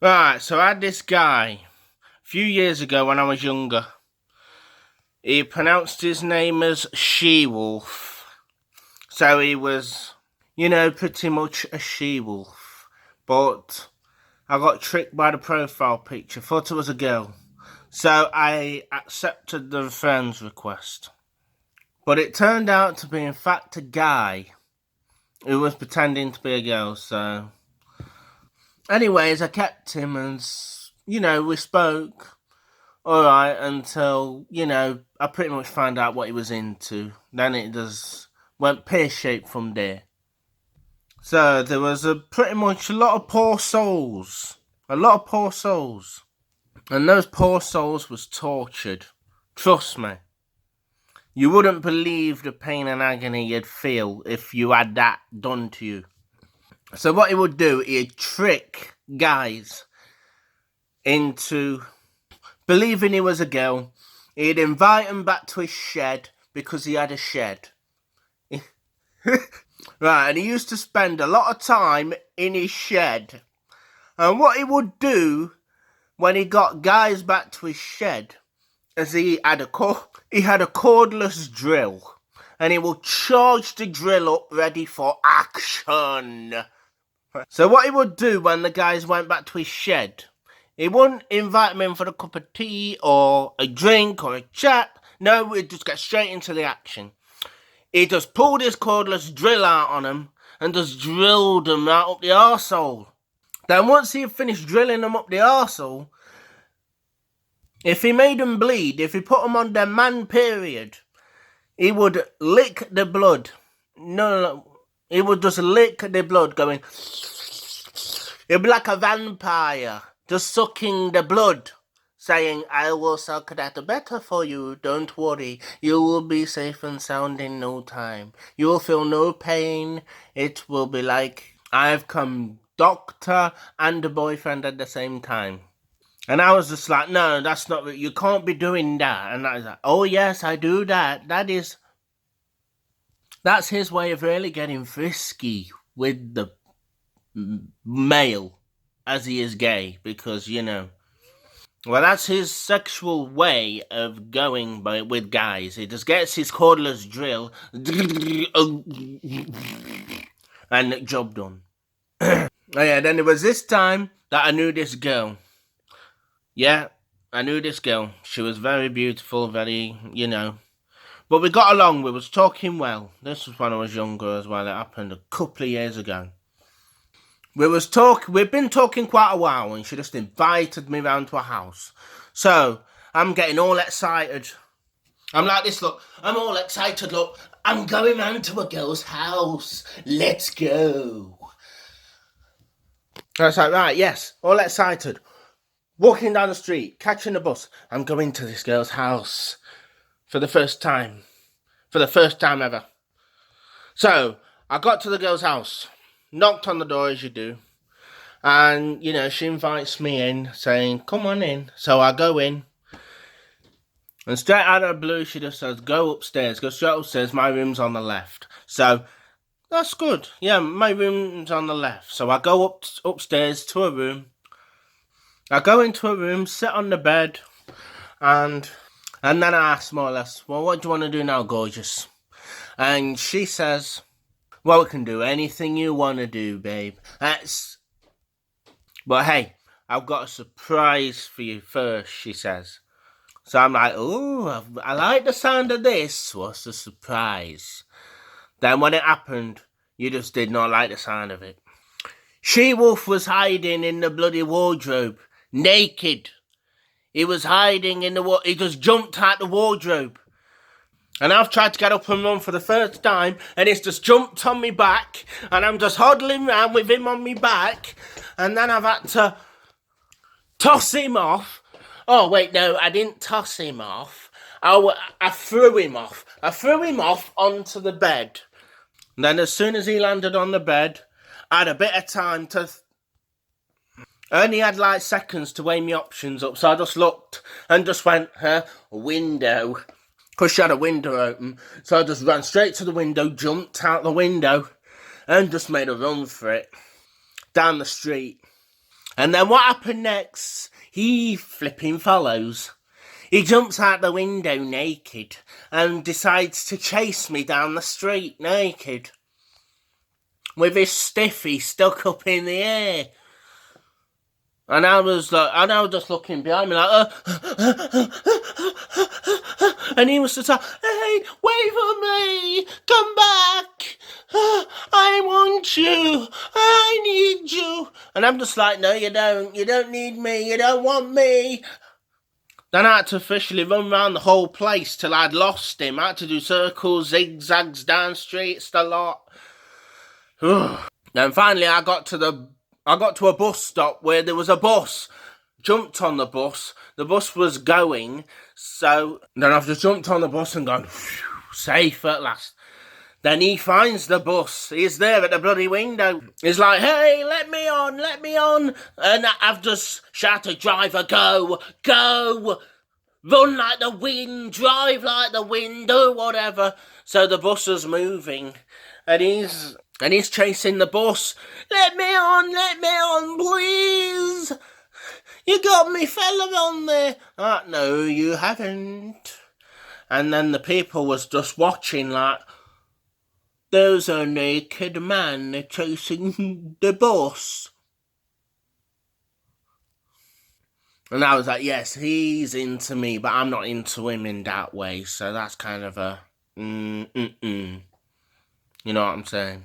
Right, so I had this guy a few years ago when I was younger. He pronounced his name as She-Wolf. So he was, pretty much a she-wolf. But I got tricked by the profile picture, thought it was a girl. So I accepted the friend's request. But it turned out to be, in fact, a guy who was pretending to be a girl, so. Anyways, I kept him and, we spoke alright until, I pretty much found out what he was into. Then it just went pear-shaped from there. So there was pretty much a lot of poor souls. A lot of poor souls. And those poor souls was tortured. Trust me. You wouldn't believe the pain and agony you'd feel if you had that done to you. So what he would do, he'd trick guys into believing he was a girl. He'd invite them back to his shed because he had a shed. Right, and he used to spend a lot of time in his shed. And what he would do when he got guys back to his shed is he had a cordless drill. And he would charge the drill up ready for action. So what he would do when the guys went back to his shed, he wouldn't invite them in for a cup of tea or a drink or a chat. No, we'd just get straight into the action. He just pulled his cordless drill out on them and just drilled them right up the arsehole. Then once he had finished drilling them up the arsehole, if he made them bleed, if he put them on their man period, he would lick the blood. No. He would just lick the blood going. He'd be like a vampire, just sucking the blood, saying, I will suck that better for you, don't worry. You will be safe and sound in no time. You will feel no pain. It will be like I've come doctor and a boyfriend at the same time. And I was just like, no, that's not, you can't be doing that. And I was like, oh yes, I do that. That's his way of really getting frisky with the male, as he is gay, because, well, that's his sexual way of going with guys. He just gets his cordless drill and job done. Oh yeah, then it was this time that I knew this girl. Yeah, I knew this girl. She was very beautiful, very, But we got along, we was talking well. This was when I was younger as well. It happened a couple of years ago. We've been talking quite a while, and she just invited me round to her house. So, I'm getting all excited. I'm like this, look. I'm all excited, look. I'm going round to a girl's house. Let's go. I was like, right, yes, all excited. Walking down the street, catching the bus. I'm going to this girl's house. For the first time. For the first time ever. So, I got to the girl's house. Knocked on the door as you do. And, she invites me in, saying, come on in. So I go in. And straight out of the blue, she just says, go upstairs. Go straight upstairs. My room's on the left. So, that's good. Yeah, my room's on the left. So I go upstairs to a room. I go into a room, sit on the bed. And then I ask more or less, well, what do you want to do now, gorgeous? And she says, well, we can do anything you want to do, babe. But hey, I've got a surprise for you first, she says. So I'm like, ooh, I like the sound of this. What's the surprise? Then when it happened, you just did not like the sound of it. She-Wolf was hiding in the bloody wardrobe, naked. He was hiding in the he just jumped out the wardrobe. And I've tried to get up and run for the first time, and it's just jumped on me back, and I'm just huddling around with him on me back, and then I've had to toss him off. Oh, wait, no, I didn't toss him off. I threw him off. I threw him off onto the bed. And then as soon as he landed on the bed, I had a bit of time to... I only had like seconds to weigh my options up, so I just looked and just went, window. Because she had a window open, so I just ran straight to the window, jumped out the window, and just made a run for it. Down the street. And then what happened next? He flipping follows. He jumps out the window naked and decides to chase me down the street naked, with his stiffy stuck up in the air. And I was just looking behind me like, and he was just like, hey, wait for me, come back, I want you, I need you. And I'm just like, no, you don't need me, you don't want me. Then I had to officially run around the whole place till I'd lost him. I had to do circles, zigzags, down streets, the lot. Then finally I got to a bus stop where there was a bus. Jumped on the bus. The bus was going. So then I've just jumped on the bus and gone, phew, safe at last. Then he finds the bus. He's there at the bloody window. He's like, hey, let me on, let me on. And I've just shouted, driver, go, go. Run like the wind, drive like the wind, do whatever. So the bus is moving. And he's chasing the bus. Let me on, please. You got me fella on there. No, you haven't. And then the people was just watching like, there's a naked man chasing the bus. And I was like, yes, he's into me, but I'm not into him in that way. So that's kind of a, You know what I'm saying?